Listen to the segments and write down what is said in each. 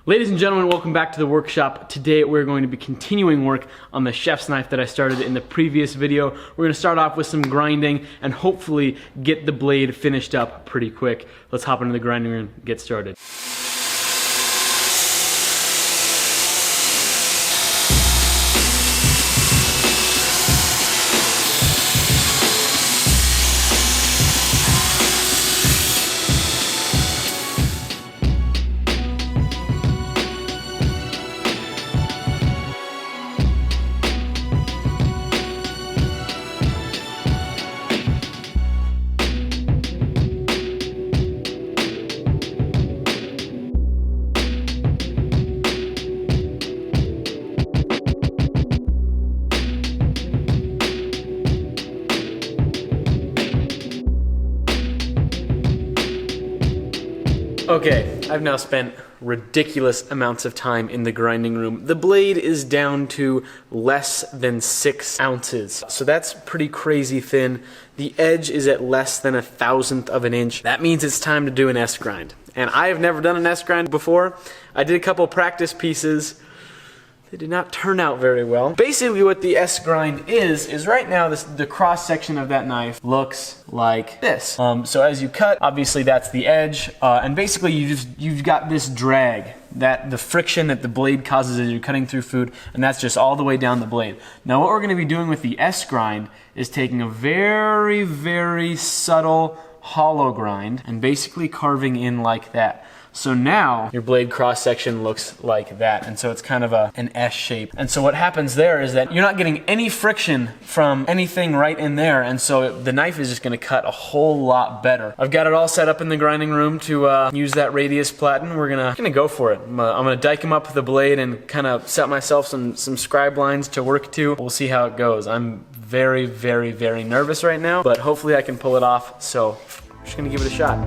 Ladies and gentlemen, welcome back to the workshop. Today we're going to be continuing work on the chef's knife that I started in the previous video. We're going to start off with some grinding and hopefully get the blade finished up pretty quick. Let's hop into the grinding room and get started. Okay, I've now spent ridiculous amounts of time in the grinding room. The blade is down to less than 6 ounces, so that's pretty crazy thin. The edge is at less than 1/1000th of an inch. That means it's time to do an S grind. And I have never done an S grind before. I did a couple practice pieces. They did not turn out very well. Basically what the S grind is right now the cross section of that knife looks like this. So as you cut, obviously that's the edge, and basically you've got this drag, that the friction that the blade causes as you're cutting through food, and that's just all the way down the blade. Now what we're going to be doing with the S grind is taking a very, very subtle hollow grind and basically carving in like that. So now your blade cross section looks like that, and so it's kind of an S shape. And so what happens there is that you're not getting any friction from anything right in there, and so the knife is just going to cut a whole lot better. I've got it all set up in the grinding room to use that radius platen. We're gonna go for it. I'm gonna dike him up with the blade and kind of set myself some scribe lines to work to. We'll see how it goes. I'm very, very, very nervous right now, but hopefully I can pull it off. So I'm just gonna give it a shot.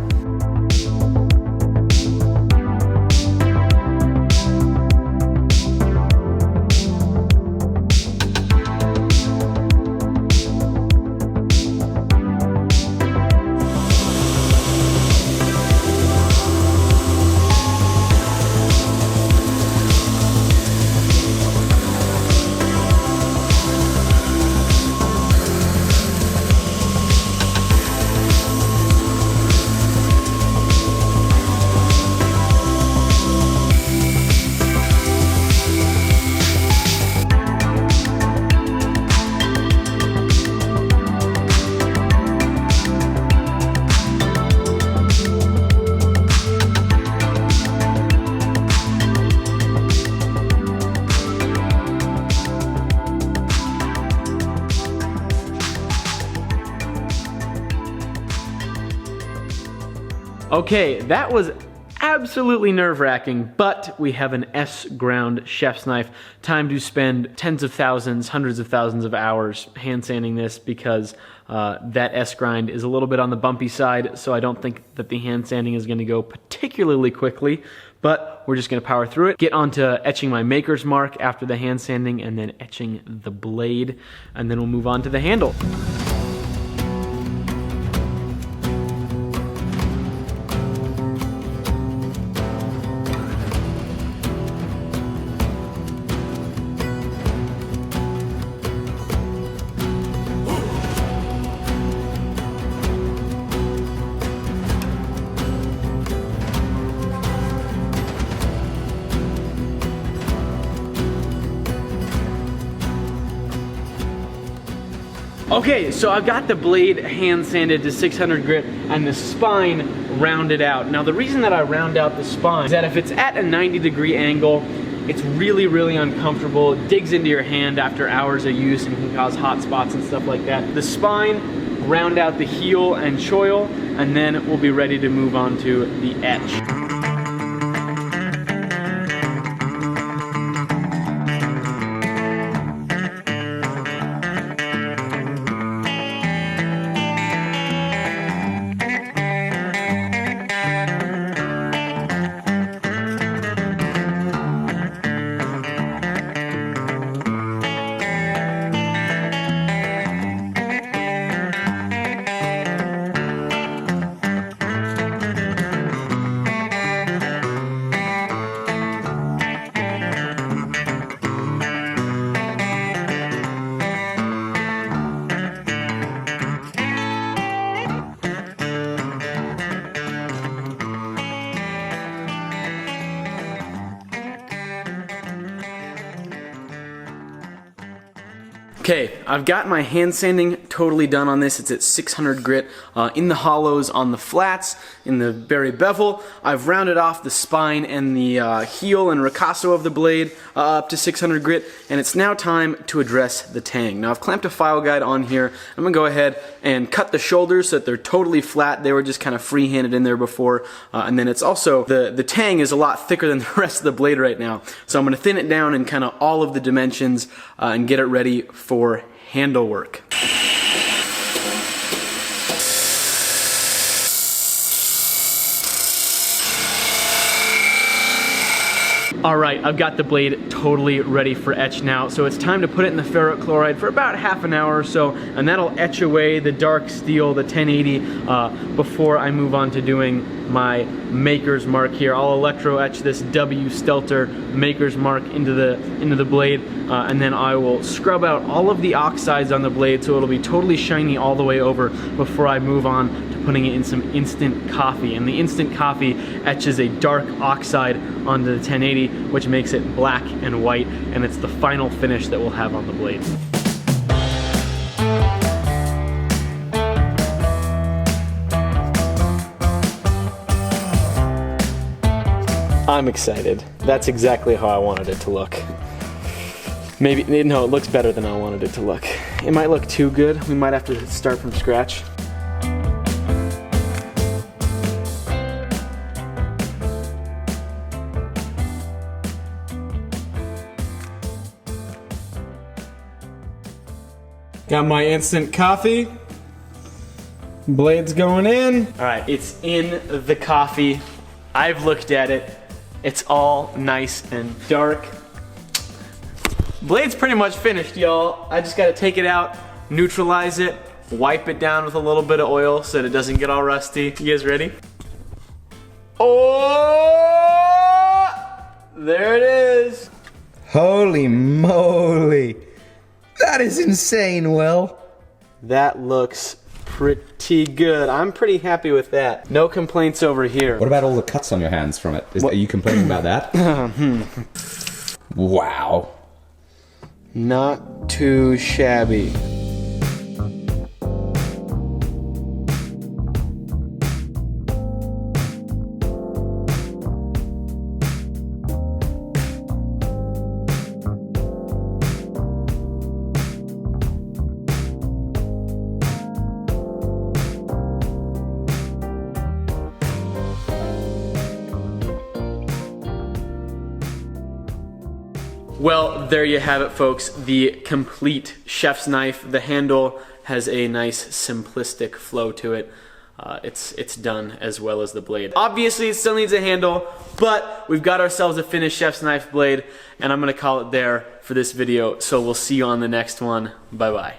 Okay, that was absolutely nerve-wracking, but we have an S-ground chef's knife. Time to spend tens of thousands, hundreds of thousands of hours hand sanding this because that S-grind is a little bit on the bumpy side, so I don't think that the hand sanding is going to go particularly quickly, but we're just going to power through it. Get onto etching my maker's mark after the hand sanding and then etching the blade, and then we'll move on to the handle. Okay, so I've got the blade hand sanded to 600 grit and the spine rounded out. Now the reason that I round out the spine is that if it's at a 90-degree angle, it's really, really uncomfortable. It digs into your hand after hours of use and can cause hot spots and stuff like that. The spine, round out the heel and choil, and then we'll be ready to move on to the etch. Okay, I've got my hand sanding totally done on this. It's at 600 grit in the hollows on the flats, in the very bevel. I've rounded off the spine and the heel and ricasso of the blade up to 600 grit, and it's now time to address the tang. Now I've clamped a file guide on here. I'm gonna go ahead and cut the shoulders so that they're totally flat. They were just kind of free-handed in there before, and then it's also, the tang is a lot thicker than the rest of the blade right now. So I'm gonna thin it down in kind of all of the dimensions and get it ready for handle work. Alright, I've got the blade totally ready for etch now, so it's time to put it in the ferric chloride for about half an hour or so, and that'll etch away the dark steel, the 1080, before I move on to doing my maker's mark here. I'll electro etch this W Stelter maker's mark into the blade, and then I will scrub out all of the oxides on the blade so it'll be totally shiny all the way over before I move on to putting it in some instant coffee. And the instant coffee etches a dark oxide onto the 1080, which makes it black and white, and it's the final finish that we'll have on the blade. I'm excited. That's exactly how I wanted it to look. Maybe, no, it looks better than I wanted it to look. It might look too good. We might have to start from scratch. Got my instant coffee. Blade's going in. All right, it's in the coffee. I've looked at it. It's all nice and dark. Blade's pretty much finished, y'all. I just gotta take it out, neutralize it, wipe it down with a little bit of oil so that it doesn't get all rusty. You guys ready? Oh! There it is. Holy moly. That is insane, Will. That looks pretty good. I'm pretty happy with that. No complaints over here. What about all the cuts on your hands from it? Are you complaining about that? Wow. Not too shabby. Well, there you have it, folks. The complete chef's knife. The handle has a nice simplistic flow to it. It's done as well as the blade. Obviously, it still needs a handle, but we've got ourselves a finished chef's knife blade, and I'm gonna call it there for this video. So we'll see you on the next one. Bye-bye.